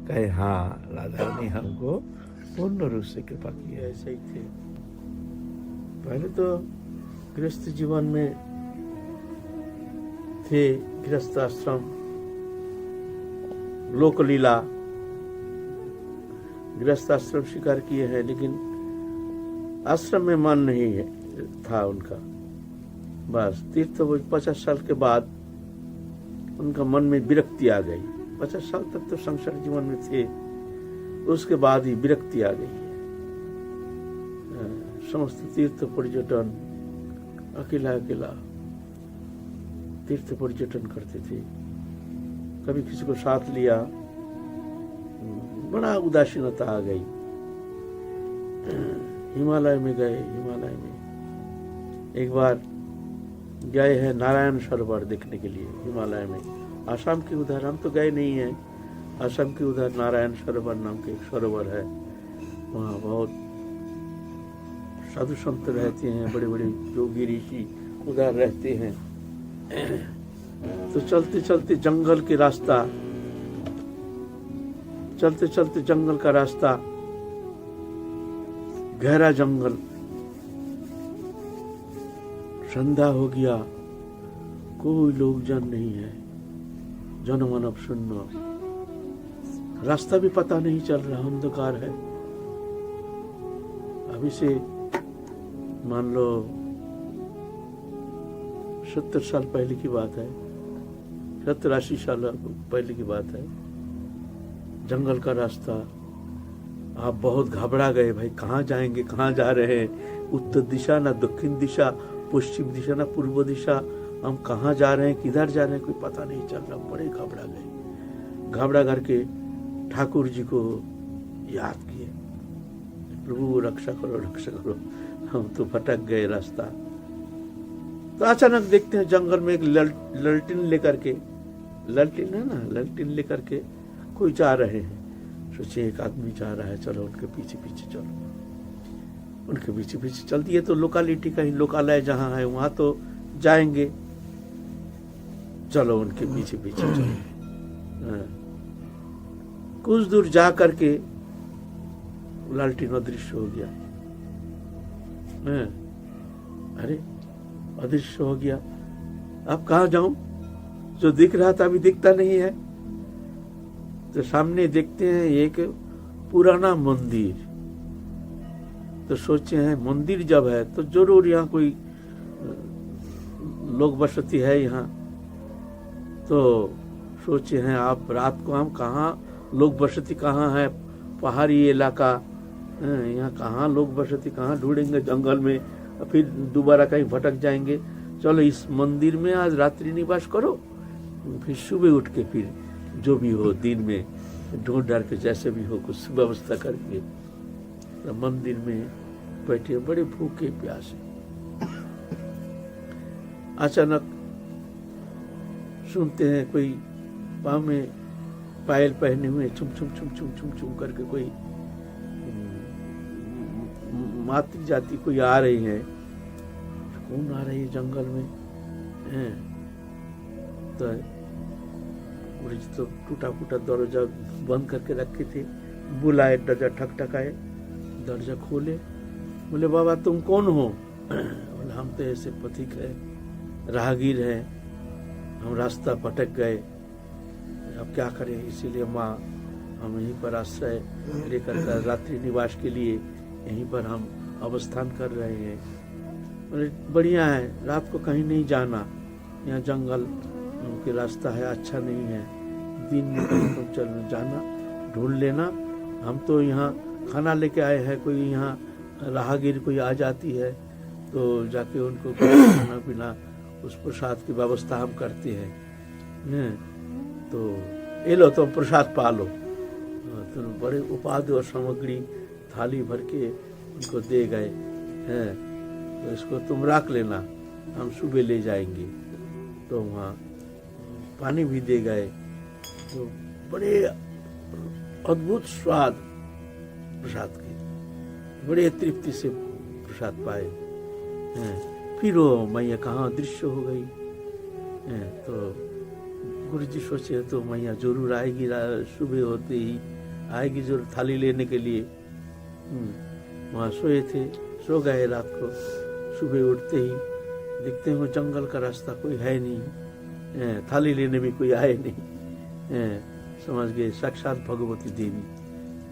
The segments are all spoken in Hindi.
कहे हाँ राधा रानी हमको पूर्ण रूप से कृपा की है। ऐसे ही थे पहले तो गृहस्थ जीवन में थे, गृहस्थ आश्रम, लोकलीला, गृहस्थ आश्रम स्वीकार किए हैं, लेकिन आश्रम में मन नहीं है था उनका। बस तीर्थ 50 साल के बाद उनका मन में विरक्ति आ गई। 50 साल तक तो संसार जीवन में थे, उसके बाद ही विरक्ति आ गई है। समस्त तीर्थ पर्यटन अकेला अकेला तीर्थ पर्यटन करते थे, कभी किसी को साथ लिया, बड़ा उदासीनता आ गई। हिमालय में गए, हिमालय में एक बार गए हैं नारायण सरोवर देखने के लिए। हिमालय में आसाम के उधर, हम तो गए नहीं हैं, आसाम के उधर नारायण सरोवर नाम के एक सरोवर है। वहाँ बहुत साधु संत रहते हैं, बड़े बड़े योगी ऋषि उधर रहते हैं। तो चलते चलते जंगल के रास्ता, चलते चलते जंगल का रास्ता, गहरा जंगल, संध्या हो गया, कोई लोग जन नहीं है, जनमानव शून्य, रास्ता भी पता नहीं चल रहा, अंधकार है। अभी से मान लो 70 साल पहले की बात है, 70-80 साल पहले की बात है। जंगल का रास्ता, आप बहुत घबरा गए, भाई कहाँ जाएंगे, कहाँ जा रहे हैं, उत्तर दिशा ना दक्षिण दिशा, पश्चिम दिशा ना पूर्व दिशा, हम कहाँ जा रहे हैं, किधर जा रहे हैं, कोई पता नहीं चल रहा। बड़े घबरा गए। घबरा करके ठाकुर जी को याद किए, प्रभु रक्षा करो, रक्षा करो, हम तो भटक गए रास्ता। तो अचानक देखते हैं जंगल में एक ललटिन लेकर के, ललटिन है ना, ललटिन लेकर के कोई जा रहे हैं। सोचे एक आदमी जा रहा है, चलो उनके पीछे पीछे चलो। उनके पीछे पीछे चल दिए। तो लोकालिटी कहीं लोकालय जहाँ है वहां तो जाएंगे, चलो उनके पीछे पीछे चलो। कुछ दूर जा करके लालटेन अदृश्य हो गया। अरे अदृश्य हो गया, अब कहाँ जाऊं, जो दिख रहा था अभी दिखता नहीं है। तो सामने देखते हैं एक पुराना मंदिर। तो सोचे हैं मंदिर जब है तो जरूर यहाँ कोई लोग बसती है यहाँ। तो सोचे हैं आप रात को हम कहाँ, लोग बसती कहाँ है, पहाड़ी इलाका, यहाँ कहाँ लोग बसती, कहाँ ढूंढेंगे जंगल में, फिर दोबारा कहीं भटक जाएंगे। चलो इस मंदिर में आज रात्रि निवास करो, फिर सुबह उठ के फिर जो भी हो दिन में ढूंढ डाल के जैसे भी हो कुछ व्यवस्था करके। तो मंदिर में बैठे बड़े भूखे प्यासे, अचानक सुनते हैं कोई पाँव में पायल पहने हुए छुम छुम छुम छुम छुम छुम करके कोई मातृ जाति कोई आ रही है। कौन आ रही है जंगल में है? तो टूटा फूटा दरवाजा बंद करके रखे थे। बुलाए, दरवाजा ठकठकाए, दरवाजा खोले, बोले बाबा तुम कौन हो? बोले हम तो ऐसे पथिक है, राहगीर है, हम रास्ता भटक गए, अब क्या करें, इसीलिए माँ हम यहीं पर आश्रय लेकर रात्रि निवास के लिए यहीं पर हम अवस्थान कर रहे हैं। बोले बढ़िया है, रात को कहीं नहीं जाना, यहाँ जंगल के रास्ता है, अच्छा नहीं है, दिन में कहीं तुम चल जाना, ढूंढ लेना, हम तो यहाँ खाना लेके आए हैं, कोई यहाँ राहगीर कोई आ जाती है तो जाके उनको खाना पीना उस प्रसाद की व्यवस्था हम करते हैं। तो ये लो तुम प्रसाद पालो। तो बड़े उपाधि और सामग्री थाली भर के उनको दे गए हैं, तो इसको तुम रख लेना, हम सुबह ले जाएंगे। तो वहाँ पानी भी दे गए। तो बड़े अद्भुत स्वाद प्रसाद के, बड़े तृप्ति से प्रसाद पाए हैं। फिर वो मैया कहाँ दृश्य हो गई। तो गुरु जी सोचे तो मैया जरूर आएगी, सुबह होते ही आएगी जरूर थाली लेने के लिए। वहाँ सोए थे, सो गए रात को। सुबह उठते ही देखते हो जंगल का रास्ता, कोई है नहीं, थाली लेने भी कोई आए नहीं। समझ गए साक्षात भगवती देवी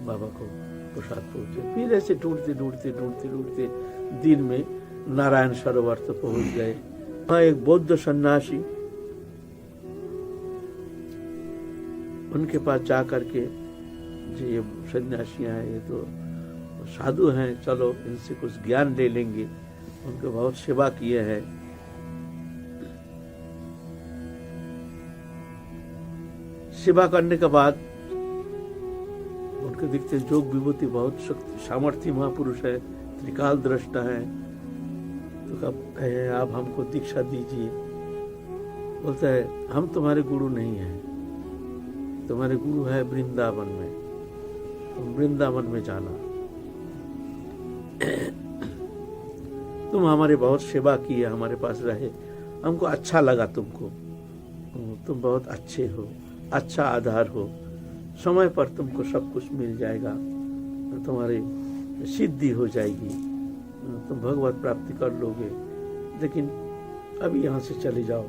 बाबा को प्रसाद पहुंचे। फिर ऐसे ढूंढते ढूंढते ढूंढते ढूंढते दिन में नारायण सरोवर तो पहुंच गए। वहाँ एक बौद्ध सन्यासी, उनके पास जा करके जी ये सन्यासियां हैं, ये तो साधु हैं, चलो इनसे कुछ ज्ञान ले लेंगे। उनको बहुत सेवा किए हैं। सेवा करने के बाद उनके दिखते जोग विभूति बहुत शक्ति सामर्थ्य महापुरुष है, त्रिकाल दृष्टा है। तो कब कहे आप हमको दीक्षा दीजिए। बोलता है हम तुम्हारे गुरु नहीं हैं, तुम्हारे गुरु है वृंदावन में, तुम वृंदावन में जाना। तुम हमारे बहुत सेवा की है, हमारे पास रहे, हमको अच्छा लगा तुमको, तुम बहुत अच्छे हो, अच्छा आधार हो, समय पर तुमको सब कुछ मिल जाएगा, तुम्हारी सिद्धि हो जाएगी, तुम भगवत प्राप्ति कर लोगे। लेकिन अब यहाँ से चले जाओ,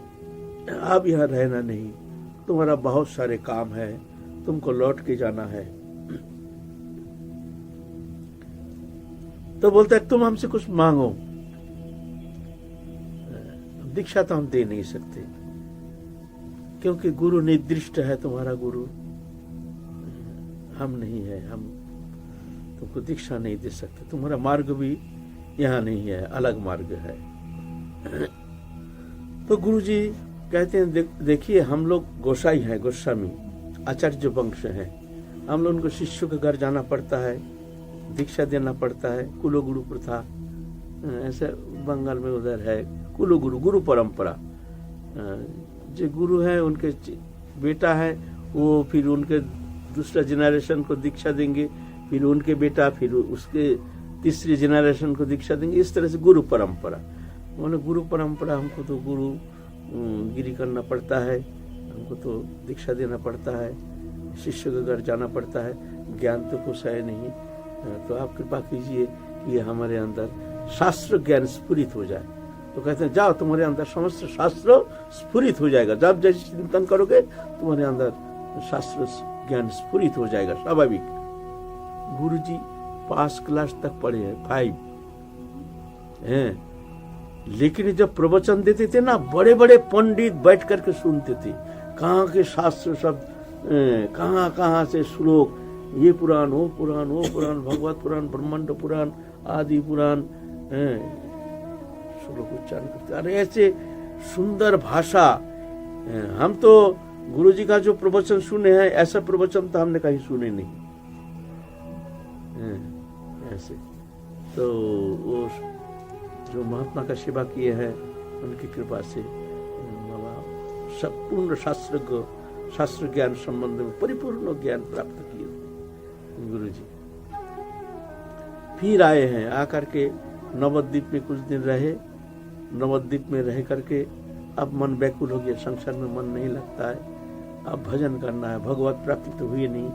अब यहाँ रहना नहीं, तुम्हारा बहुत सारे काम है, तुमको लौट के जाना है। तो बोलता है तुम हमसे कुछ मांगो। दीक्षा तो हम दे नहीं सकते, क्योंकि गुरु निर्दिष्ट है, तुम्हारा गुरु हम नहीं है, हम तुमको दीक्षा नहीं दे सकते, तुम्हारा मार्ग भी यहाँ नहीं है, अलग मार्ग है। तो गुरु जी कहते हैं देखिए हम लोग गोसाई हैं, गोस्वामी आचार्य वंश हैं, हम लोग उनको शिष्यों के घर जाना पड़ता है, दीक्षा देना पड़ता है, कुलो गुरु प्रथा, ऐसे बंगाल में उधर है कुलो गुरु, गुरु परंपरा। जो गुरु है उनके बेटा है वो फिर उनके दूसरा जनरेशन को दीक्षा देंगे, फिर उनके बेटा, फिर उसके तीसरी जनरेशन को दीक्षा देंगे। इस तरह से गुरु परंपरा। उन्होंने गुरु परंपरा, हमको तो गुरु गिरी करना पड़ता है, हमको तो दीक्षा देना पड़ता है, शिष्य के घर जाना पड़ता है, ज्ञान तो कुछ है नहीं। तो आप कृपा कीजिए कि हमारे अंदर शास्त्र ज्ञान स्फुरित हो जाए। तो कहते हैं जाओ, तुम्हारे अंदर समस्त शास्त्र स्फुरित हो जाएगा, जब जैसे चिंतन करोगे तुम्हारे अंदर शास्त्र ज्ञान स्फुरित हो जाएगा, स्वाभाविक। गुरुजी 5 क्लास तक पढ़े हैं, 5 हैं, लेकिन जब प्रवचन देते थे ना, बड़े बड़े पंडित बैठ करके सुनते थे, कहाँ के शास्त्र शब्द, कहाँ कहाँ से श्लोक, ये पुराण वो पुराण वो पुराण, भगवत पुराण, ब्रह्मांड पुराण, आदि पुराण, श्लोक उच्चारण करते। अरे ऐसे सुंदर भाषा, हम तो गुरुजी का जो प्रवचन सुने हैं, ऐसा प्रवचन तो हमने कहीं सुने नहीं। ऐसे तो वो जो महात्मा का सेवा किए हैं, उनकी कृपा से सब पूर्ण शास्त्र ज्ञान संबंध में परिपूर्ण ज्ञान प्राप्त किए गुरुजी। फिर आए हैं, आकर के नवद्वीप में कुछ दिन रहे। नवद्वीप में रह करके अब मन व्याकुल हो गया, संसार में मन नहीं लगता है, अब भजन करना है। भगवत प्राप्ति तो हुई नहीं,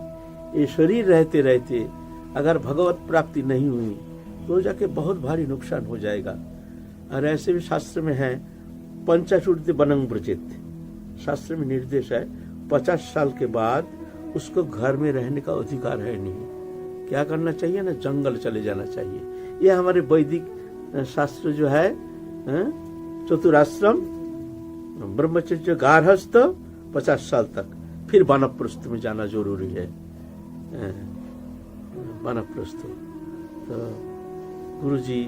ये शरीर रहते रहते अगर भगवत प्राप्ति नहीं हुई तो जाके बहुत भारी नुकसान हो जाएगा। और ऐसे भी शास्त्र में है, पंचाशूर्ति बनंग ब्रजेत, शास्त्र में निर्देश है 50 साल के बाद उसको घर में रहने का अधिकार है नहीं। क्या करना चाहिए ना, जंगल चले जाना चाहिए। ये हमारे वैदिक शास्त्र जो है, चतुराश्रम, ब्रह्मचर्य, गार्हस्थ 50 साल तक, फिर वानप्रस्थ में जाना जरूरी है। वानप्रस्थ तो गुरुजी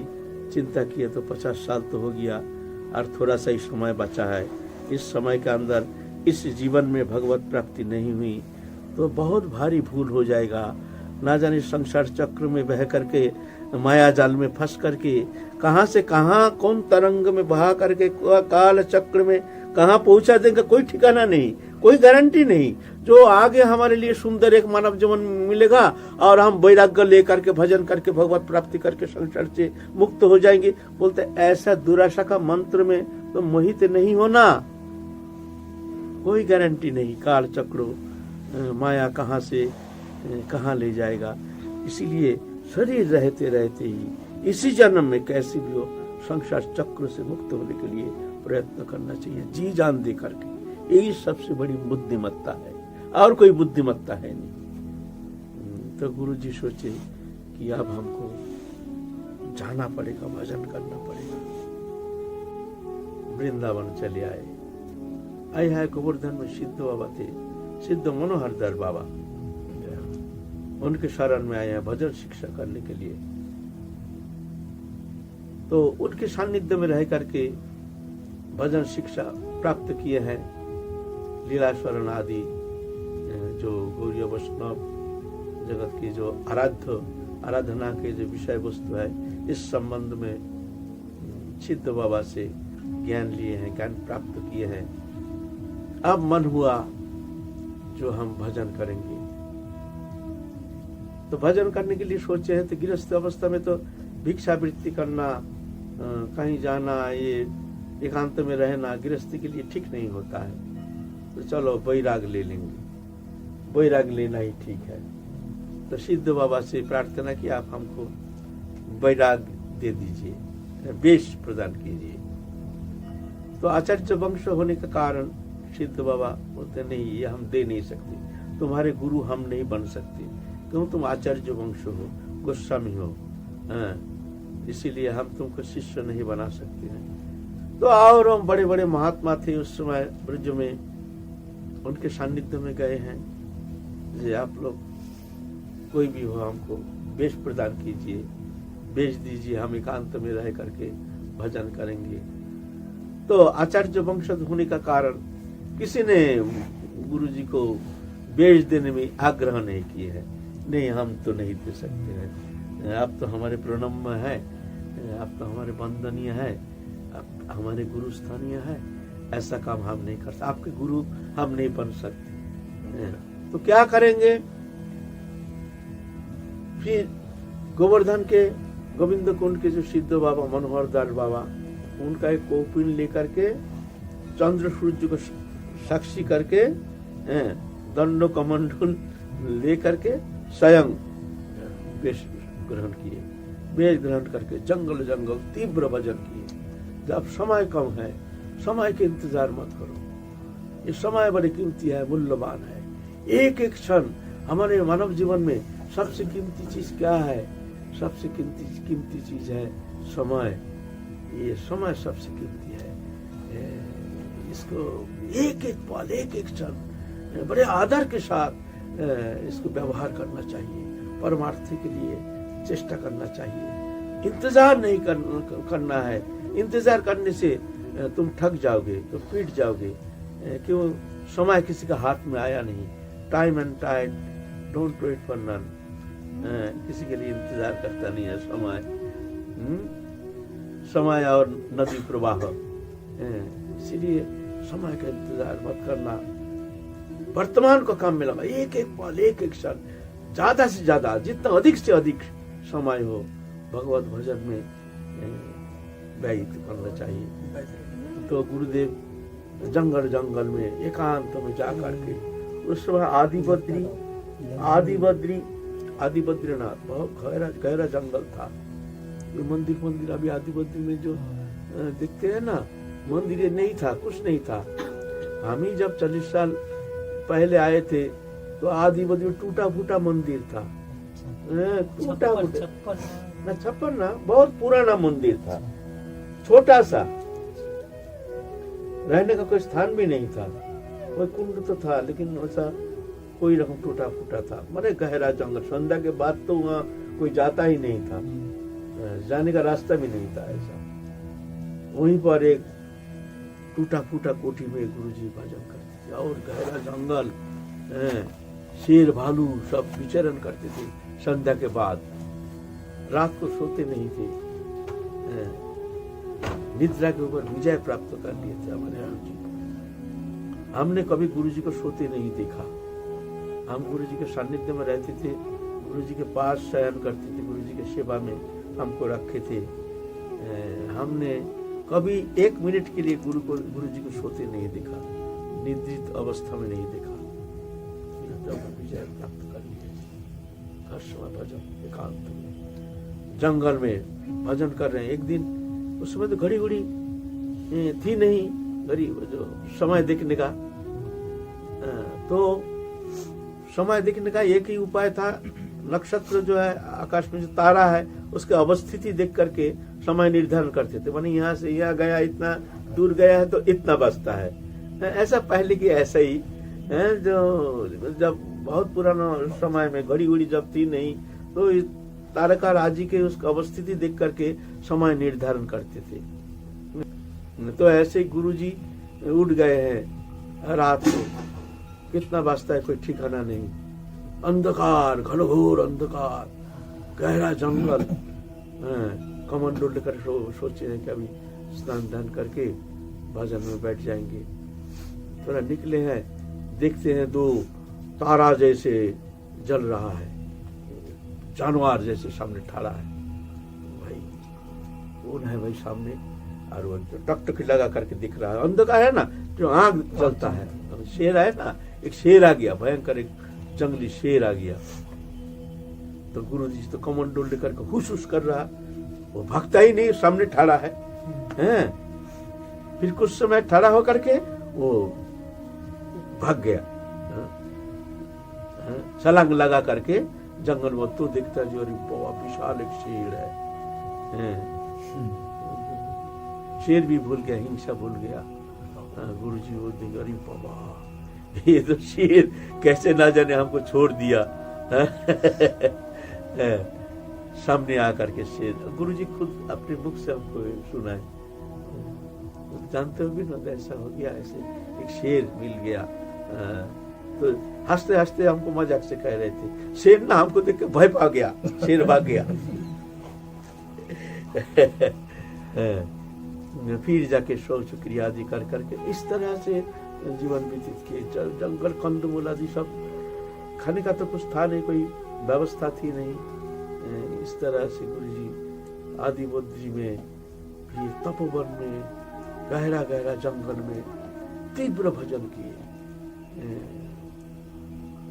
चिंता किए तो 50 साल तो हो गया, और थोड़ा सा ही समय बचा है। इस समय के अंदर इस जीवन में भगवत प्राप्ति नहीं हुई तो बहुत भारी भूल हो जाएगा। ना जाने संसार चक्र में बह करके, माया जाल में फंस करके कहां से कहां, कौन तरंग में बहा करके काल चक्र में कहां पहुंचा देंगे, कोई ठिकाना नहीं, कोई गारंटी नहीं। जो आगे हमारे लिए सुंदर एक मानव जीवन मिलेगा और हम वैराग्य लेकर के भजन करके भगवत प्राप्ति करके संसार से मुक्त हो जाएंगे। बोलते ऐसा दुराशा का मंत्र में तो मोहित नहीं होना, कोई गारंटी नहीं, काल चक्रो माया कहाँ से कहाँ ले जाएगा। इसीलिए शरीर रहते रहते ही इसी जन्म में कैसे भी हो संसार चक्र से मुक्त होने के लिए प्रयत्न करना चाहिए, जी जान दे करके। यही सबसे बड़ी बुद्धिमत्ता है, और कोई बुद्धिमत्ता है नहीं। तो गुरु जी सोचे कि अब हमको जाना पड़ेगा, भजन करना पड़ेगा। वृंदावन चले आए है गोवर्धन में सिद्ध बाबा थे, सिद्ध मनोहर दर बाबा, उनके शरण में आए हैं भजन शिक्षा करने के लिए। तो उनके सानिध्य में रह करके भजन शिक्षा प्राप्त किए हैं। लीलास्वरण आदि जो गौड़ीय वैष्णव जगत की जो आराधना के जो विषय वस्तु है, इस संबंध में सिद्ध बाबा से ज्ञान लिए हैं, ज्ञान प्राप्त किए हैं। अब मन हुआ जो हम भजन करेंगे। तो भजन करने के लिए सोचे हैं, तो गृहस्थ अवस्था में तो भिक्षावृत्ति करना, कहीं जाना, ये एकांत में रहना गृहस्थी के लिए ठीक नहीं होता है। तो चलो वैराग ले लेंगे, वैराग लेना ही ठीक है। तो सिद्ध बाबा से प्रार्थना की, आप हमको वैराग दे दीजिए, वेश प्रदान कीजिए। तो आचार्य वंश होने के कारण सिद्ध बाबा बोलते नहीं, ये हम दे नहीं सकते, तुम्हारे गुरु हम नहीं बन सकते, क्यों तुम आचार्य वंश हो, गोस्वामी हो, इसीलिए हम तुमको शिष्य नहीं बना सकते हैं। तो और हम बड़े बड़े महात्मा थे उस समय ब्रज में, उनके सानिध्य में गए हैं, जे आप लोग कोई भी हो हमको वेश प्रदान कीजिए, वेश दीजिए, हम एकांत में रह करके भजन करेंगे। तो आचार्य वंश होने का कारण किसी ने गुरु जी को वेश देने में आग्रह नहीं किए है, नहीं हम तो नहीं दे सकते हैं, आप तो हमारे प्रणम्य है, आप तो हमारे वंदनीय है, आप हमारे गुरु स्थानीय है, ऐसा काम हम नहीं कर सकते, आपके गुरु हम नहीं बन सकते। तो क्या करेंगे? फिर गोवर्धन के गोविंद कुंड के जो सिद्ध बाबा मनोहर दास बाबा, उनका एक कौपिन लेकर के चंद्र सूर्य को साक्षी करके दंडो कमंडल लेकर के स्वयं वेश ग्रहण किए। वेश ग्रहण करके जंगल जंगल तीव्र भजन किए। जब समय कम है, समय के इंतजार मत करो, ये समय बड़ी कीमती है, मूल्यवान है। एक एक क्षण हमारे मानव जीवन में सबसे कीमती चीज क्या है? सबसे कीमती चीज है समय। ये समय सबसे कीमती है। इसको एक एक पल, एक एक क्षण बड़े आदर के साथ इसको व्यवहार करना चाहिए, परमार्थ के लिए चेष्टा करना चाहिए। इंतजार नहीं करना है, इंतजार करने से तुम थक जाओगे, तो पीट जाओगे। क्यों? समय किसी का हाथ में आया नहीं। Time and tide don't wait for none. किसी के लिए इंतजार करता नहीं है समय। समय और नदी प्रवाह, इसीलिए समय का इंतजार मत करना, वर्तमान को काम में लगा। एक एक पल, एक एक क्षण, ज्यादा से ज्यादा, जितना अधिक से अधिक समय हो भगवत भजन में व्यतीत करना चाहिए। तो गुरुदेव जंगल जंगल में एकांत में जाकर के, उस समय आदि बद्रीनाथ बहुत गहरा जंगल था। ये मंदिर अभी आदि बद्री में जो दिखते हैं ना, मंदिर नहीं था, कुछ नहीं था। हम ही जब 40 साल पहले आए थे तो आदि बद्री में टूटा फूटा मंदिर था। टूटा फूटा ना, 56 ना, बहुत पुराना मंदिर था, छोटा सा, रहने का कोई स्थान भी नहीं था। कोई कुंड तो था लेकिन वैसा कोई रकम टूटा फूटा था, माने गहरा जंगल। संध्या के बाद तो वहाँ कोई जाता ही नहीं था, जाने का रास्ता भी नहीं था ऐसा। वहीं पर एक टूटा फूटा कोठी में गुरुजी भजन करते थे, और गहरा जंगल, शेर भालू सब विचरण करते थे। संध्या के बाद रात को सोते नहीं थे, निद्रा के ऊपर विजय प्राप्त कर लिए थे हमारे गुरुजी। हमने कभी गुरुजी को सोते नहीं देखा। हम गुरुजी के सानिध्य में रहते थे, गुरुजी के पास शयन करते थे, गुरुजी के सेवा में हमको रखे थे। हमने कभी 1 मिनट के लिए गुरुजी को सोते नहीं देखा। निद्रित अवस्था में नहीं देखा। जब विजय प्राप्त कर लिए, हर समय भजन एकांत में जंगल में भजन कर रहे हैं। एक दिन उस समय तो घड़ी घड़ी थी नहीं, घड़ी जो समय देखने का, तो समय देखने का एक ही उपाय था, नक्षत्र जो है आकाश में जो तारा है उसकी अवस्थिति देख करके समय निर्धारण करते थे। माने यहाँ से यहाँ गया, इतना दूर गया है तो इतना बचता है। ऐसा पहले की ऐसा ही है, जो जब बहुत पुराना समय में घड़ी उड़ी जब थी नहीं तो तारका राजी के उसकी अवस्थिति देख करके समय निर्धारण करते थे। तो ऐसे ही गुरुजी उठ गए हैं रात को, कितना बचता है कोई ठिकाना नहीं, अंधकार, घनघोर अंधकार, गहरा जंगल। कमंडल लेकर सोचे हैं कि अभी स्नान दान करके भजन में बैठ जाएंगे। थोड़ा निकले हैं, देखते हैं दो तारा जैसे जल रहा है, जानवर जैसे सामने खड़ा है। भाई कौन है भाई सामने? और वो टकटकी लगा करके दिख रहा है, अंधकार है ना, जो आग जलता है। शेर है ना, एक शेर आ गया, भयंकर एक जंगली शेर आ गया। तो गुरुजी तो कमंडल लेकर के हुश हुश कर रहा, वो भागता ही नहीं, सामने ठहरा है। फिर कुछ समय ठहरा होकर के वो भाग गया, छलांग लगा करके जंगल में। तो दिखता जो विशाल एक शेर है। शेर भी भूल गया, हिंसा भूल गया। गुरुजी वो देख, अरे बाबा ये तो शेर कैसे ना जाने हमको छोड़ दिया। सामने आकर के शेर, गुरुजी खुद अपने मुख से हमको सुनाए, जानते हो भी ना, ऐसा हो गया, ऐसे एक शेर मिल गया। तो हंसते हंसते हमको मजाक से कह रहे थे, शेर ना हमको देख के भय पा गया, शेर भाग गया। फिर जाके शौच क्रिया आदि कर करके इस तरह से जीवन व्यतीत किए। जंगल कंदमूल आदि सब खाने का तो कुछ था नहीं, कोई व्यवस्था थी नहीं। इस तरह से गुरुजी आदि बुद्ध जी में, फिर तपोवन में, गहरा गहरा जंगल में तीव्र भजन किए।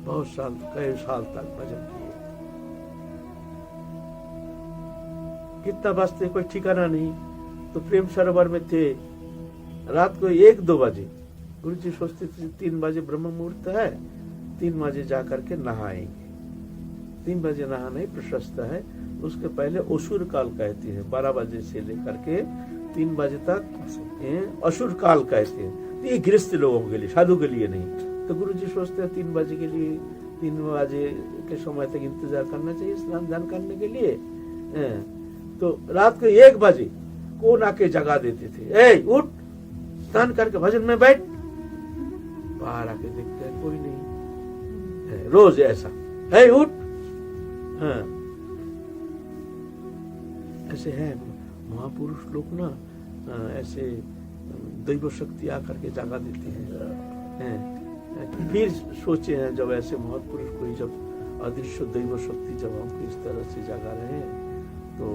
बहुत साल, कई साल तक भजन किए। कितना बचते कोई ठिकाना नहीं। तो प्रेम सरोवर में थे, रात को 1-2 बजे गुरुजी सोचते थे 3 बजे ब्रह्म मुहूर्त है, 3 बजे जाकर के नहाएंगे। 3 बजे नहाना ही प्रशस्त है। उसके पहले असुर काल कहते हैं, 12 बजे से लेकर के 3 बजे तक असुर काल कहते हैं। ये गृहस्थ लोगों के लिए, साधु के लिए नहीं। तो गुरुजी सोचते हैं 3 बजे के लिए, 3 बजे के समय तक इंतजार करना चाहिए स्नान दान करने के लिए। तो रात को 1 बजे कौन आके जगा देते थे, ए उठ, स्नान करके भजन में बैठ। बाहर आके देखते हैं कोई नहीं। रोज ऐसा, है उठ। ऐसे है महापुरुष लोग ना, ऐसे दैव शक्ति आकर के जगा देते हैं। फिर सोचे हैं जब ऐसे महापुरुष कोई जब अदृश्य दैव शक्ति जब हमको इस तरह से जगा रहे हैं तो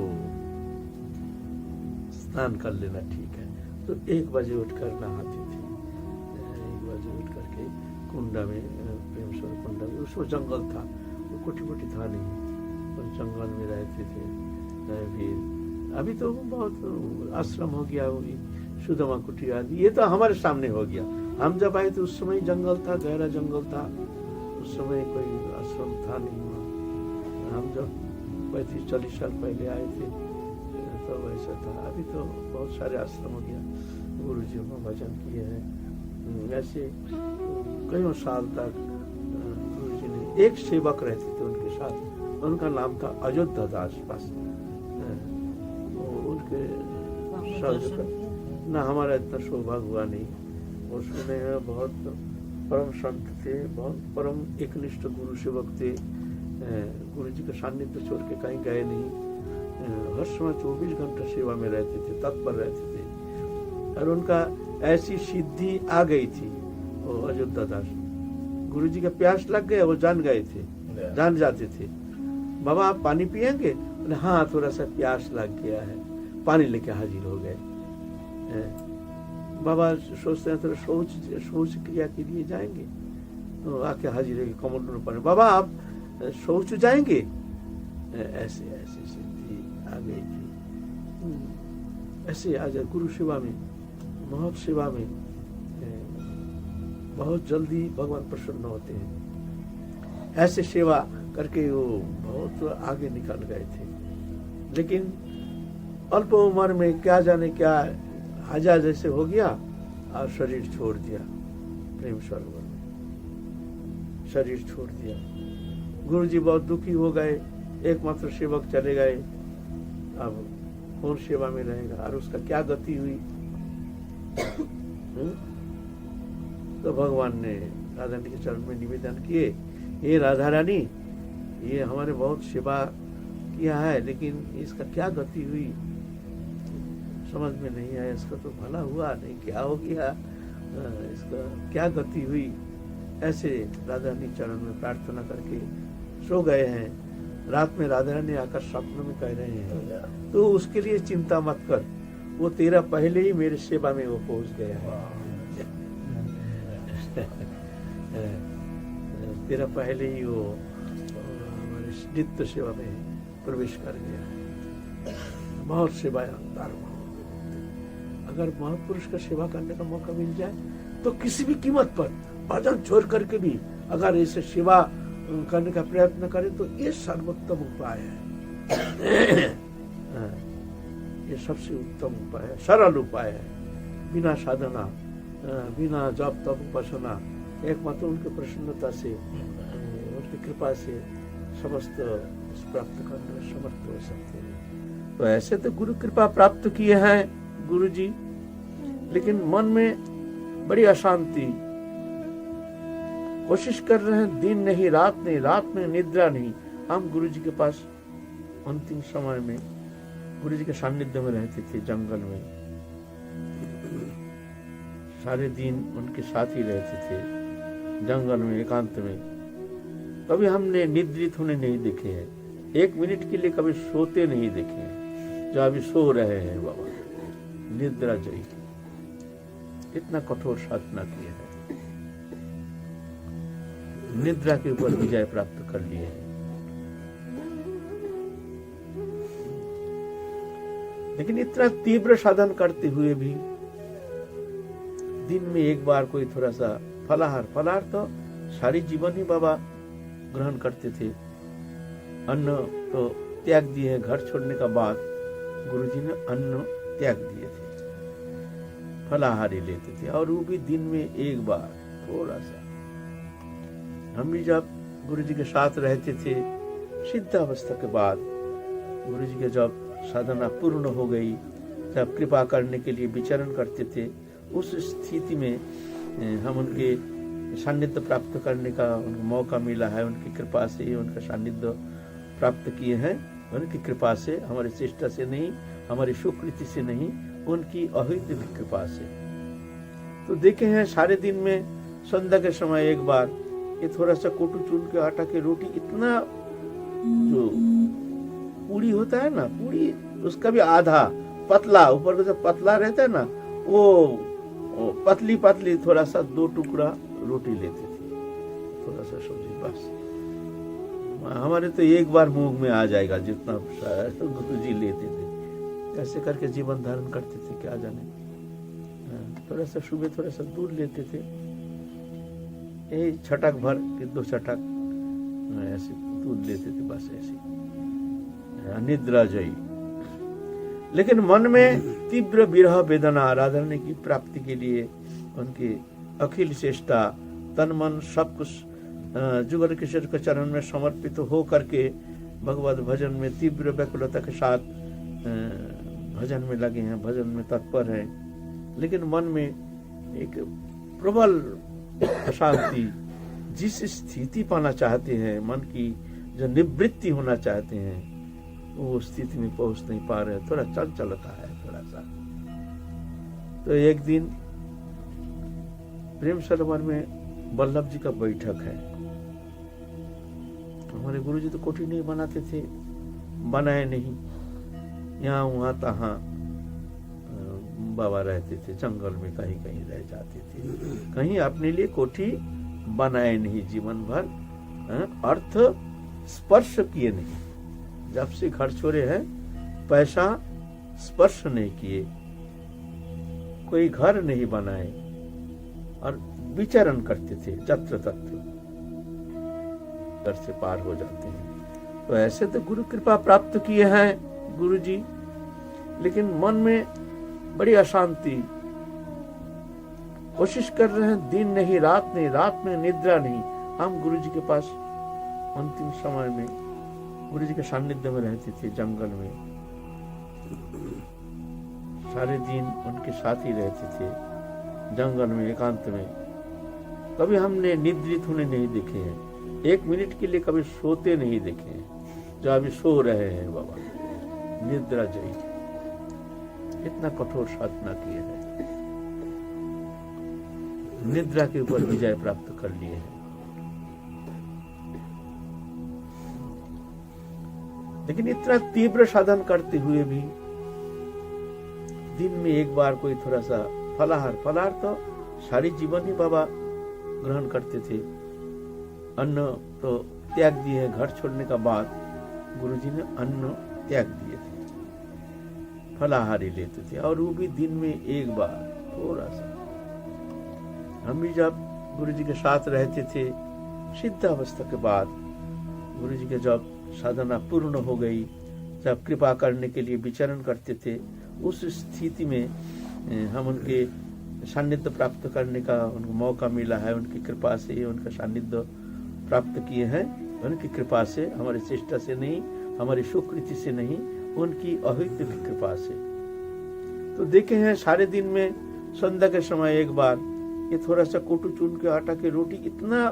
स्नान कर लेना ठीक है। तो 1 बजे उठकर नहाती थी। 1 बजे उठ करके कुंडा में, प्रेमस्वर कुंडा में, उसमें जंगल था, वो कोठी था नहीं, तो जंगल में रहते थे। फिर अभी तो बहुत आश्रम हो गया, सुदामा कुटी आदि, ये तो हमारे सामने हो गया। हम जब आए थे उस समय जंगल था, गहरा जंगल था, उस समय कोई आश्रम था नहीं वहाँ। हम जब 35-40 साल पहले आए थे तो वैसा था। अभी तो बहुत सारे आश्रम हो गया। गुरुजी में भजन किए हैं। ऐसे कई साल तक गुरुजी ने, एक सेवक रहते थे उनके साथ, उनका नाम था अयोध्या दास। बस उनके ना हमारा इतना सौभाग्य हुआ नहीं। वो सुने हैं बहुत परम संत थे, बहुत परम एकनिष्ठ गुरु सेवक थे। गुरुजी का सान्निध्य छोड़ के कहीं गए नहीं। हर समय 24 घंटा सेवा में रहते थे, तत्पर रहते थे। और उनका ऐसी सिद्धि आ गई थी, वो अयोध्या दास, गुरुजी का प्यास लग गया, वो जान गए थे, जान जाते थे। बाबा आप पानी पिएंगे? हाँ थोड़ा सा प्यास लग गया है, पानी लेके हाजिर हो गए। बाबा सोचते हैं थोड़ा शौच क्रिया के लिए जाएंगे, तो आके हाजिर है कमल में पड़े, बाबा आप शौच जाएंगे? ऐसे ऐसे सिद्धि आ गई थी। ऐसे आ जाए गुरु सेवा में, महत सेवा में बहुत जल्दी भगवान प्रसन्न होते हैं। ऐसे सेवा करके वो बहुत आगे निकल गए थे, लेकिन अल्प उम्र में क्या जाने क्या आजा जैसे हो गया और शरीर छोड़ दिया। प्रेम सरोवर में शरीर छोड़ दिया। गुरुजी बहुत दुखी हो गए, एकमात्र सेवक चले गए, अब कौन सेवा में रहेगा और उसका क्या गति हुई। तो भगवान ने राधा रानी के चरण में निवेदन किए, हे राधा रानी, ये हमारे बहुत सेवा किया है, लेकिन इसका क्या गति हुई समझ में नहीं आया। इसका तो भला हुआ नहीं, क्या हो गया, इसका क्या गति हुई। ऐसे राधा रानी चरण में प्रार्थना करके सो गए हैं। रात में राधा रानी आकर स्वप्न में कह रहे हैं, तो उसके लिए चिंता मत कर, वो तेरा पहले ही मेरे सेवा में वो पहुंच गया है। तेरा पहले ही वो हमारे नित्य सेवा में प्रवेश कर गया। बहुत सेवाएं अंतर, अगर महापुरुष का सेवा करने का मौका मिल जाए तो किसी भी कीमत पर भजन छोड़ करके भी अगर इसे सेवा करने का प्रयत्न करें तो ये सर्वोत्तम उपाय है। ये सबसे उत्तम उपाय है, सरल उपाय है, बिना साधना, बिना जप तप उपासना, एकमात्र उनकी प्रसन्नता से, उनकी कृपा से समस्त प्राप्त करने में समर्थ हो सकते हैं। तो ऐसे तो गुरु कृपा प्राप्त किए हैं गुरु जी, लेकिन मन में बड़ी अशांति, कोशिश कर रहे हैं, दिन नहीं रात नहीं, रात में निद्रा नहीं। हम गुरु जी के पास अंतिम समय में गुरु जी के सानिध्य में रहते थे, जंगल में सारे दिन उनके साथ ही रहते थे, जंगल में एकांत में। कभी हमने निद्रित होने नहीं देखे हैं, एक मिनट के लिए कभी सोते नहीं देखे हैं, जो अभी सो रहे हैं बाबा निद्रा जयी। इतना कठोर साधना किए है, निद्रा के ऊपर विजय प्राप्त कर लिए हैं। लेकिन इतना तीव्र साधन करते हुए भी दिन में एक बार कोई थोड़ा सा फलाहार तो सारी जीवन ही बाबा ग्रहण करते थे। अन्न तो त्याग दिए हैं, घर छोड़ने का बाद गुरुजी ने अन्न त्याग दिए थे, फलाहारी लेते थे, और वो भी दिन में एक बार थोड़ा सा। हम भी जब गुरुजी के साथ रहते थे, सिद्धावस्था के बाद गुरुजी के जब साधना पूर्ण हो गई, तब कृपा करने के लिए विचरण करते थे। उस स्थिति में हम उनके सानिध्य प्राप्त करने का उनको मौका मिला है। उनकी कृपा से उनका सानिध्य प्राप्त किए हैं, उनकी कृपा से, हमारी चेष्टा से नहीं, हमारी सुकृति से नहीं, उनकी अहित कृपा से। तो देखे हैं सारे दिन में संध्या के समय एक बार ये थोड़ा सा कोटू चून के आटा की रोटी, इतना जो पूरी होता है ना, पूरी उसका भी आधा पतला, ऊपर से पतला रहता है ना, वो पतली पतली थोड़ा सा 2 टुकड़ा रोटी लेते थे, थोड़ा सा सब्जी, बस। हमारे तो एक बार मुंह में आ जाएगा जितना गुरु जी लेते थे। ऐसे करके जीवन धारण करते थे, क्या जाने। थोड़ा सा सुबह थोड़ा सा दूध लेते थे, यही छटक भर के 2 छटक ऐसे दूध लेते थे, बस ऐसे निद्रा जयी। लेकिन मन में तीव्र विरह वेदना, राधा रानी की प्राप्ति के लिए उनकी अखिल चेष्टा, तन मन सब कुछ जुगल किशोर के चरण में समर्पित हो करके भगवत भजन में तीव्र व्याकुलता के साथ भजन में लगे हैं, भजन में तत्पर हैं। लेकिन मन में एक प्रबल अशांति, जिस स्थिति पाना चाहते हैं, मन की जो निवृत्ति होना चाहते हैं, वो स्थिति में पहुंच नहीं पा रहे, थोड़ा चंचलता है थोड़ा सा। तो एक दिन प्रेम सरोवर में वल्लभ जी का बैठक है। हमारे गुरु जी तो कोठी नहीं बनाते थे, बनाए नहीं, यहाँ वहां तहाँ बाबा रहते थे, जंगल में कहीं कहीं रह जाते थे, कहीं अपने लिए कोठी बनाए नहीं जीवन भर, अर्थ स्पर्श किए नहीं। जब से घर छोड़े हैं पैसा स्पर्श नहीं किए, कोई घर नहीं बनाए और विचरण करते थे जत्र तत्र, घर से पार हो जाते हैं। तो ऐसे तो गुरु कृपा प्राप्त किए हैं गुरु जी, लेकिन मन में बड़ी अशांति, कोशिश कर रहे हैं, दिन नहीं रात नहीं, रात में निद्रा नहीं। हम गुरु जी के पास अंतिम समय में गुरु जी के सानिध्य में रहते थे, जंगल में सारे दिन उनके साथ ही रहते थे, जंगल में एकांत में। कभी हमने निद्रित होने नहीं देखे हैं, 1 मिनट के लिए कभी सोते नहीं देखे हैं, जो अभी सो रहे हैं बाबा, निद्रा जयी। इतना कठोर साधना किए हैं, निद्रा के ऊपर विजय प्राप्त कर लिए हैं। लेकिन इतना तीव्र साधन करते हुए भी दिन में एक बार कोई थोड़ा सा फलाहार तो सारी जीवन ही बाबा ग्रहण करते थे। अन्न तो त्याग दिए हैं, घर छोड़ने का बाद गुरुजी ने अन्न त्याग दिए थे, फलाहारी लेते थे, और वो भी दिन में एक बार थोड़ा सा। हम भी जब गुरुजी के साथ रहते थे, सिद्ध अवस्था के बाद गुरुजी के जब साधना पूर्ण हो गई, जब कृपा करने के लिए विचरण करते थे, उस स्थिति में हम उनके सानिध्य प्राप्त करने का उनको मौका मिला है। उनकी कृपा से उनका सानिध्य प्राप्त किए हैं, उनकी कृपा से, हमारी चेष्टा से नहीं, हमारी सुकृति से नहीं, उनकी अहित की कृपा से। तो देखे हैं सारे दिन में संध्या के समय एक बार ये थोड़ा सा कोटू चून के आटा की रोटी, इतना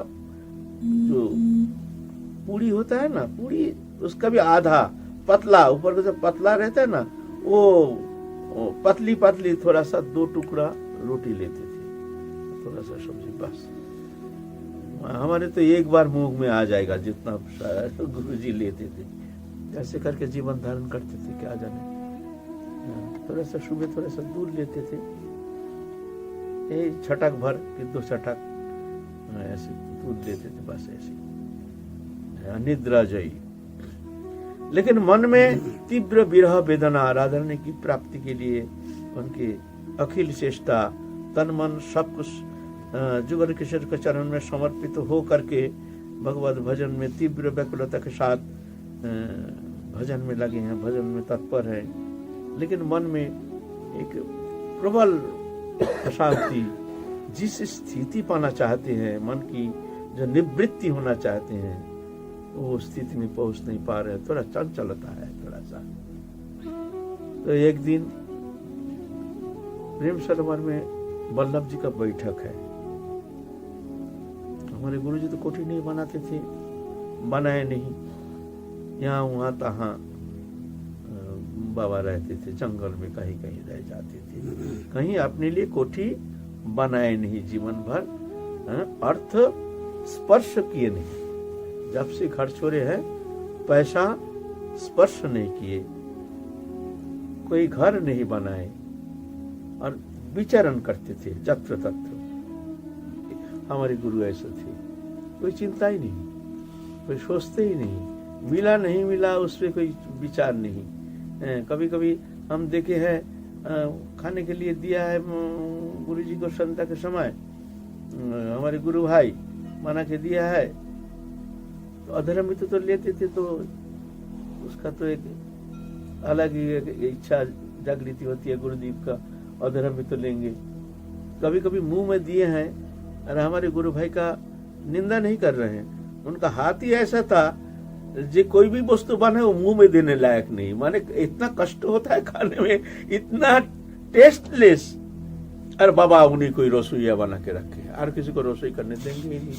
जो पूरी होता है ना, पूरी उसका भी आधा पतला, ऊपर का जो पतला रहता है ना, वो पतली पतली थोड़ा सा 2 टुकड़ा रोटी लेते थे, थोड़ा सा सब्जी, बस। हमारे तो एक बार मुंह में आ जाएगा जितना गुरुजी लेते थे। ऐसे करके जीवन धारण करते थे, क्या जाने। थोड़ा सा सुबह थोड़ा सा दूध लेते थे, छटक भर कि 2 छटक ऐसे दूध लेते थे, बस ऐसे निद्रा जयी। लेकिन मन में तीव्र विरह वेदना, राधा की प्राप्ति के लिए उनकी अखिल चेष्टा, तन मन सब कुछ जुगल किशोर के चरण में समर्पित हो करके भगवत भजन में तीव्र व्याकुलता के साथ भजन में लगे हैं, भजन में तत्पर है। लेकिन मन में एक प्रबल अशांति, जिस स्थिति पाना चाहते हैं, मन की जो निवृत्ति होना चाहते हैं, वो स्थिति में पहुंच नहीं पा रहे, थोड़ा चंचलता है थोड़ा सा। तो एक दिन प्रेम सरोवर में वल्लभ जी का बैठक है। हमारे गुरु जी तो कोठी नहीं बनाते थे, बनाए नहीं, यहाँ वहाँ तहाँ बाबा रहते थे, जंगल में कहीं कहीं रह जाते थे, कहीं अपने लिए कोठी बनाए नहीं जीवन भर, अर्थ स्पर्श किए नहीं। जब से घर छोड़े हैं पैसा स्पर्श नहीं किए, कोई घर नहीं बनाए और विचरण करते थे जत्र तत्र। हमारे गुरु ऐसे थे, कोई चिंता ही नहीं, कोई सोचते ही नहीं, मिला नहीं मिला उस पर कोई विचार नहीं। कभी कभी हम देखे हैं खाने के लिए दिया है गुरु जी को संध्या के समय, हमारे गुरु भाई माना के दिया है, तो अधर्मित तो लेते थे, तो उसका तो एक अलग ही इच्छा जागृति होती है गुरुदेव का, अधर्मित तो लेंगे। कभी कभी मुंह में दिए हैं, और हमारे गुरु भाई का निंदा नहीं कर रहे हैं, उनका हाथ ही ऐसा था जो कोई भी वस्तु बने वो मुंह में देने लायक नहीं, माने इतना कष्ट होता है खाने में, इतना टेस्टलेस। अरे बाबा उन्हीं कोई रसोईया बना के रखे, और किसी को रसोई करने देंगे ही नहीं,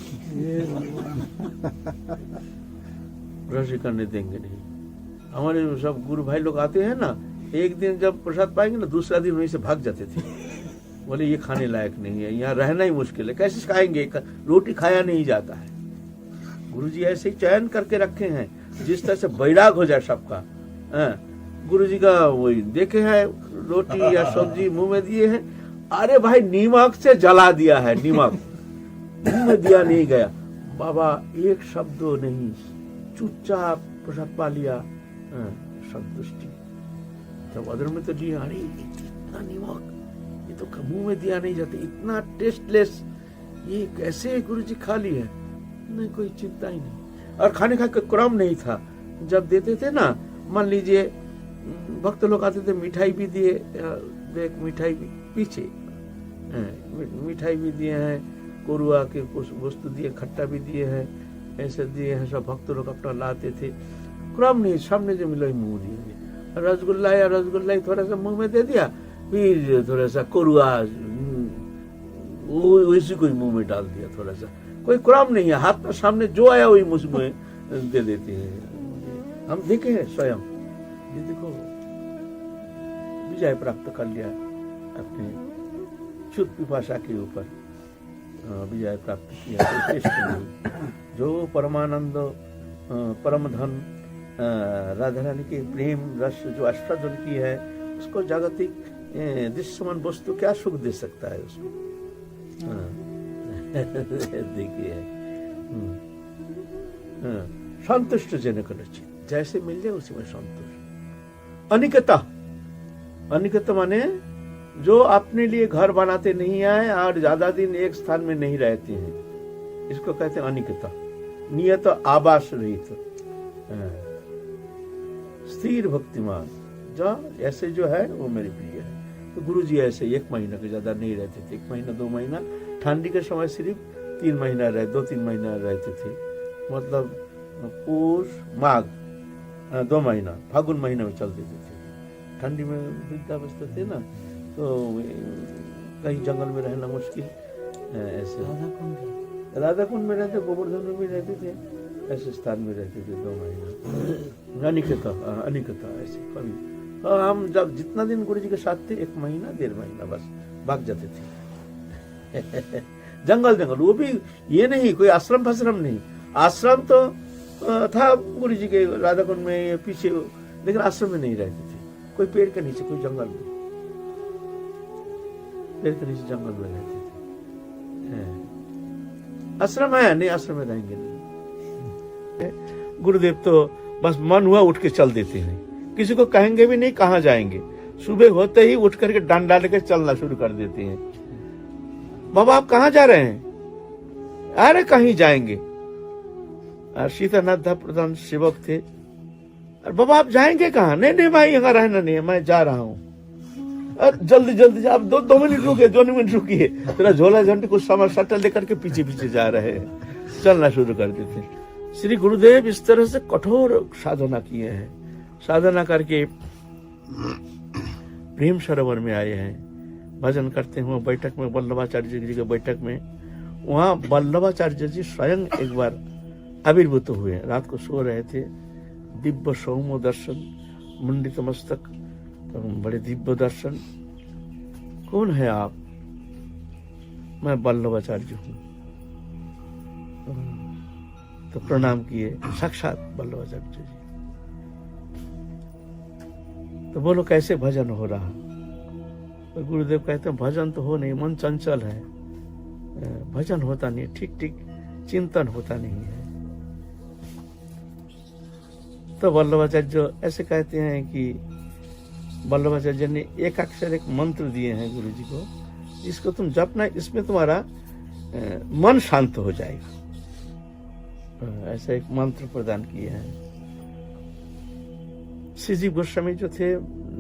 रसोई करने देंगे नहीं। हमारे सब गुरु भाई लोग आते हैं ना, एक दिन जब प्रसाद पाएंगे ना, दूसरा दिन वहीं से भाग जाते थे, बोले ये खाने लायक नहीं है, यहाँ रहना ही मुश्किल है, कैसे खाएंगे, रोटी खाया नहीं जाता है। गुरुजी ऐसे ही चयन करके रखे हैं, जिस तरह से बैराग हो जाए सबका, गुरुजी का वही देखे है, रोटी या सब्जी मुंह में दिए हैं, अरे भाई नीमक से जला दिया है, नीमक मुंह में दिया नहीं गया। बाबा एक शब्द नहीं, चुपचाप प्रसाद पा लिया, संतुष्टि। तब अदर में तो जी अरे इतना नीमक, ये तो मुंह में दिया नहीं जाता, इतना टेस्टलेस, ये कैसे गुरुजी खा ली है? नहीं, कोई चिंता ही नहीं। और खाने का क्रम नहीं था, जब देते थे ना, मान लीजिए भक्त लोग आते थे, मिठाई भी दिए, एक मिठाई भी पीछे, मिठाई भी दिए हैं, कोरुआ के कुछ वस्तु दिए, खट्टा भी दिए हैं, ऐसे दिए हैं, सब भक्त लोग अपना लाते थे। क्रम नहीं, सामने जो मिला मुंह दिए, रसगुल्ला या रसगुल्ला थोड़ा सा मुंह में दे दिया, फिर थोड़ा सा कोरुआ वैसे कोई मुंह में डाल दिया, थोड़ा सा, कोई क्रम नहीं है, हाथ में सामने जो आया वही मुंह में दे देते हैं। हम देखे हैं स्वयं, ये देखो विजय प्राप्त कर लिया अपने क्षुद पिपासा के ऊपर, विजय प्राप्त किया। जो परमानंद परम धन राधा रानी के प्रेम रस जो आस्वादन की है, उसको जागतिक दृश्यमान वस्तु क्या सुख दे सकता है उसको? देखिए संतुष्ट जनक रचित, जैसे मिल जाए उसी में संतुष्ट। अनिकता, अनिकता माने जो अपने लिए घर बनाते नहीं आए और ज्यादा दिन एक स्थान में नहीं रहते हैं, इसको कहते हैं अनिकता। नियत आवास रहित, स्थिर भक्तिमान, जो ऐसे जो है वो मेरे प्रिय है। तो गुरुजी ऐसे 1 महीना के ज्यादा नहीं रहते थे, 1 महीना 2 महीना, ठंडी के समय सिर्फ 3 महीना रहे, 2-3 महीना रहते थे, मतलब पूष माघ 2 महीना, फागुन महीना में चल देते थे। ठंडी में वृद्धावस्था थे ना, तो कहीं जंगल में रहना मुश्किल, ऐसे राधा कुंड में रहते, गोवर्धन में भी रहते थे, ऐसे स्थान में रहते थे 2 महीना। अनिकता, अनिकता ऐसे कभी। तो हम जब जितना दिन गुरुजी के साथ थे, 1 महीना 1.5 महीना बस भाग जाते थे। जंगल जंगल, वो भी ये नहीं कोई आश्रम फाश्रम नहीं, आश्रम तो था गुरुजी के राधा कुंड में पीछे, लेकिन आश्रम में नहीं रहते थे, कोई पेड़ के नीचे, कोई जंगल में, पेड़ के नीचे जंगल में रहते थे। आश्रम है नहीं, आश्रम में रहेंगे नहीं। गुरुदेव तो बस मन हुआ उठ के चल देते हैं, किसी को कहेंगे भी नहीं कहाँ जाएंगे, सुबह होते ही उठ करके डंडा लेकर चलना शुरू कर देते हैं। बाबा आप कहाँ जा रहे हैं? अरे कहीं जाएंगे। सीतानाथ प्रधान सेवक थे, अरे बाबा आप जाएंगे कहाँ? नहीं नहीं भाई यहाँ रहना नहीं है, मैं जा रहा हूँ। अरे जल्दी जल्दी आप 2 मिनट रुकिए, 2 मिनट रुकिए, तेरा झोला झंडे कुछ सामान सट्टा लेकर के पीछे पीछे जा रहे हैं, चलना शुरू कर देते। श्री गुरुदेव इस तरह से कठोर साधना किए हैं, साधना करके प्रेम सरोवर में आए हैं, भजन करते हुए बैठक में, वल्लभाचार्य जी के बैठक में, वहाँ वल्लभाचार्य जी स्वयं एक बार आविर्भूत हुए। रात को सो रहे थे, दिव्य सौम्य दर्शन, मुंडित मस्तक, बड़े दिव्य दर्शन। कौन है आप? मैं वल्लभाचार्य हूँ। तो प्रणाम किए, साक्षात वल्लभाचार्य जी। तो बोलो कैसे भजन हो रहा? तो गुरुदेव कहते हैं भजन तो हो नहीं, मन चंचल है, भजन होता नहीं, ठीक ठीक चिंतन होता नहीं है। तो वल्लभाचार्य ऐसे कहते हैं कि वल्लभाचार्य ने एक अक्षर एक मंत्र दिए हैं गुरु जी को, जिसको तुम जपना, इसमें तुम्हारा मन शांत हो जाएगा। ऐसा एक मंत्र प्रदान किए हैं। श्रीजी गोस्वामी जो थे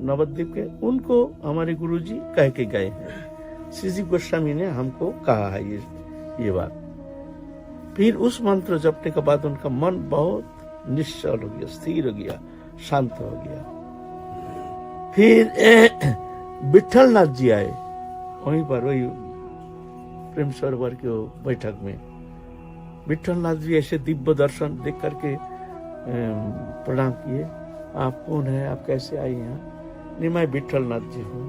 नवद्वीप के, उनको हमारे गुरुजी कह के गए हैं। श्रीजी गोस्वामी ने हमको कहा है ये बात। फिर उस मंत्र जपने के बाद उनका मन बहुत निश्चल हो गया, स्थिर हो गया, शांत हो गया। फिर विठल नाथ जी आए वहीं पर, वही प्रेम सरोवर के बैठक में। विठल नाथ जी ऐसे दिव्य दर्शन देख करके प्रणाम किए। आप कौन है? आप कैसे आए यहाँ? नहीं मैं विठल नाथ जी हूँ,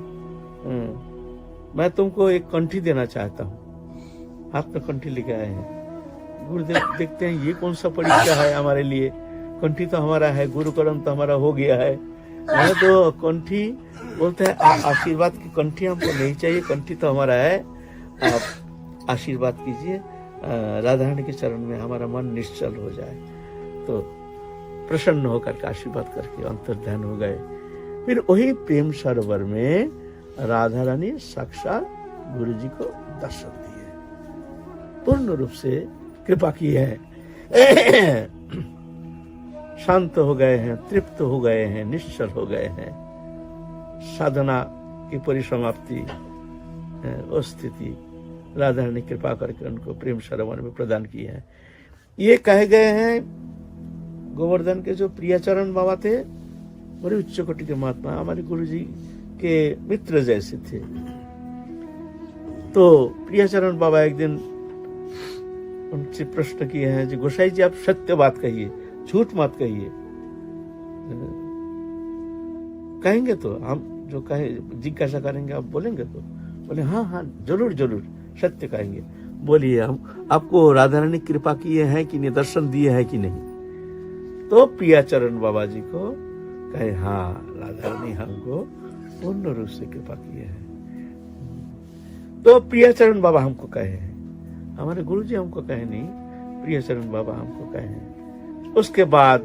मैं तुमको एक कंठी देना चाहता हूँ। आप तो कंठी लेके आए हैं। गुरुदेव देखते हैं ये कौन सा परीक्षा है हमारे लिए, कंठी तो हमारा है, गुरु कर्म तो हमारा हो गया है, है तो कंठी बोलते हैं आशीर्वाद की कंठी हमको नहीं चाहिए, कंठी तो हमारा है, आप आशीर्वाद कीजिए, राधा रानी के चरण में हमारा मन निश्चल हो जाए। तो प्रसन्न होकर के आशीर्वाद करके अंतर्ध्यान हो गए। फिर वही प्रेम सरोवर में राधा रानी साक्षात गुरु जी को दर्शन दिए, पूर्ण रूप से कृपा की है, शांत हो गए हैं, तृप्त हो गए हैं, निश्चल हो गए हैं। साधना की परिसमाप्ति और स्थिति राधा रानी कृपा करके उनको प्रेम सरोवर में प्रदान की है। ये कहे गए हैं गोवर्धन के जो प्रियाचरण बाबा थे, बड़े उच्च कोटि के महात्मा, हमारे गुरु जी के मित्र जैसे थे। तो प्रियाचरण बाबा एक दिन उनसे प्रश्न किए हैं, जी गोसाई जी आप सत्य बात कहिए, झूठ मत कहिए। कहेंगे तो हम जो कहे जिज्ञासा करेंगे, आप बोलेंगे तो? बोले हाँ हाँ जरूर जरूर सत्य कहेंगे। बोलिए हम आपको राधा रानी कृपा किए हैं कि नहीं, दर्शन दिए हैं कि नहीं? तो प्रियाचरण बाबा जी को कहे हाँ राधा रानी हमको पूर्ण रूप से कृपा किए हैं। तो प्रियाचरण बाबा हमको कहे हैं, हमारे गुरु जी हमको कहे नहीं, प्रियाचरण बाबा हमको कहे हैं। उसके बाद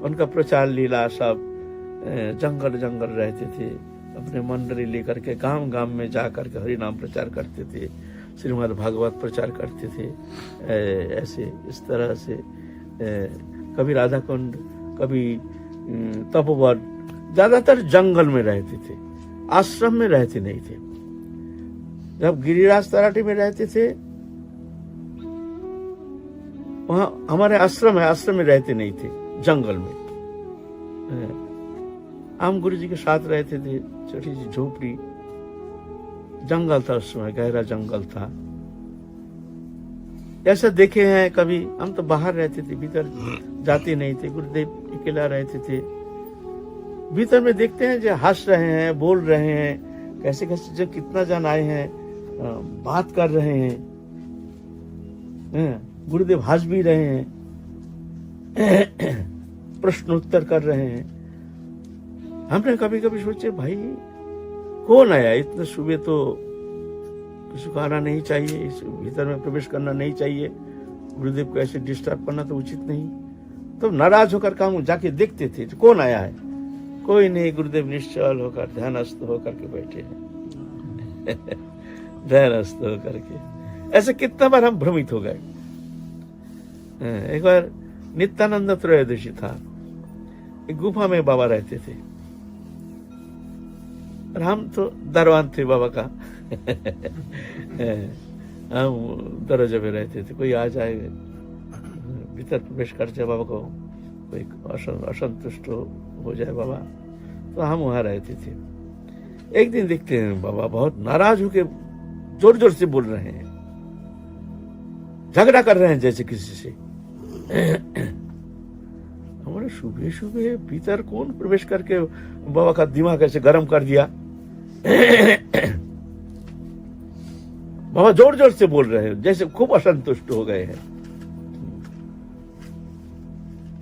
उनका प्रचार लीला सब जंगल जंगल रहते थे, अपने मंडली लेकर के गांव गांव में जा करके हरि नाम प्रचार करते थे, श्रीमद् भागवत प्रचार करते थे। ऐसे इस तरह से कभी राधा कुंड, कभी तपोवन, ज्यादातर जंगल में रहते थे, आश्रम में रहते नहीं थे। जब गिरिराज तराटी में रहते थे वहां हमारे आश्रम है, आश्रम में रहते नहीं थे, जंगल में। हम गुरु जी के साथ रहते थे, छोटी सी झोपड़ी, जंगल था उस समय, गहरा जंगल था। ऐसा देखे हैं कभी, हम तो बाहर रहते थे, भीतर जाते नहीं थे, गुरुदेव अकेला रहते थे। भीतर में देखते हैं जो हंस रहे हैं, बोल रहे हैं, कैसे कैसे जो कितना जन आए हैं, बात कर रहे हैं, गुरुदेव हंस भी रहे हैं, प्रश्न उत्तर कर रहे हैं। हमने कभी कभी सोचे भाई कौन आया, इतने सुबह तो किसी को आना नहीं चाहिए, इस भीतर में प्रवेश करना नहीं चाहिए, गुरुदेव को ऐसे डिस्टर्ब करना तो उचित नहीं। तो नाराज होकर काम जाके देखते थे कौन आया है, कोई नहीं, गुरुदेव निश्चल होकर ध्यानस्थ होकर के बैठे हैं। ध्यानस्थ होकर के। ऐसे कितना बार हम भ्रमित हो गए। एक बार नित्यानंद त्रयोदशी था, एक गुफा में बाबा रहते थे और हम तो दरवान थे बाबा का। हम दरवाजे में रहते थे, कोई आ जाए भीतर प्रवेश कर जाए बाबा को, कोई असंतुष्ट हो जाए बाबा, तो हम वहां रहते थे। एक दिन देखते हैं बाबा बहुत नाराज होके जोर जोर से बोल रहे हैं, झगड़ा कर रहे हैं जैसे किसी से। हमारे सुबह सुबह भीतर कौन प्रवेश करके बाबा का दिमाग ऐसे गर्म कर दिया। बाबा जोर जोर से बोल रहे हैं, जैसे खूब असंतुष्ट हो गए हैं।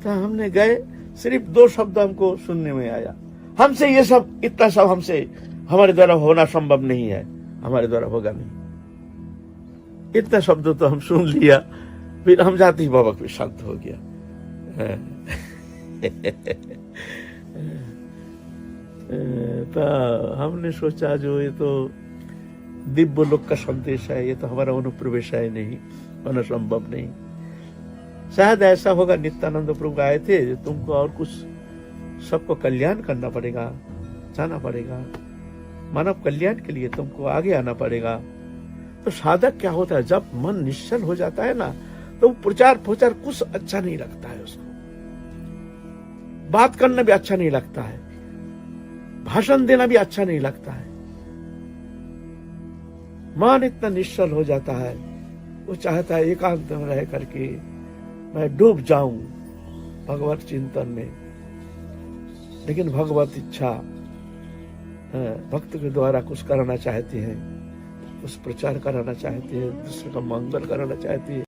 तो हमने गए, सिर्फ 2 शब्द हमको सुनने में आया, हमसे ये सब, इतना सब हमसे, हमारे द्वारा होना संभव नहीं है, हमारे द्वारा होगा नहीं। इतना शब्द तो हम सुन लिया, फिर हम जाते ही बाबा को शांत हो गया। तो हमने सोचा जो ये तो दिव्य लोक का संदेश है, ये तो हमारा अनुप्रवेश है नहीं, होना संभव नहीं। शायद ऐसा होगा, नित्यानंद प्रभु आए थे, तुमको और कुछ सबको कल्याण करना पड़ेगा, जाना पड़ेगा, मानव कल्याण के लिए तुमको आगे आना पड़ेगा। तो साधक क्या होता है, जब मन निश्चल हो जाता है ना, तो प्रचार प्रचार कुछ अच्छा नहीं लगता है उसको, बात करना भी अच्छा नहीं लगता है, भाषण देना भी अच्छा नहीं लगता है। मन इतना निश्चल हो जाता है, वो चाहता है एकांत में रह करके मैं डूब जाऊं भगवत चिंतन में। लेकिन भगवत इच्छा, भक्त के द्वारा कुछ कराना चाहते हैं, कुछ प्रचार कराना चाहते हैं, दूसरे का मंगल कराना चाहते हैं,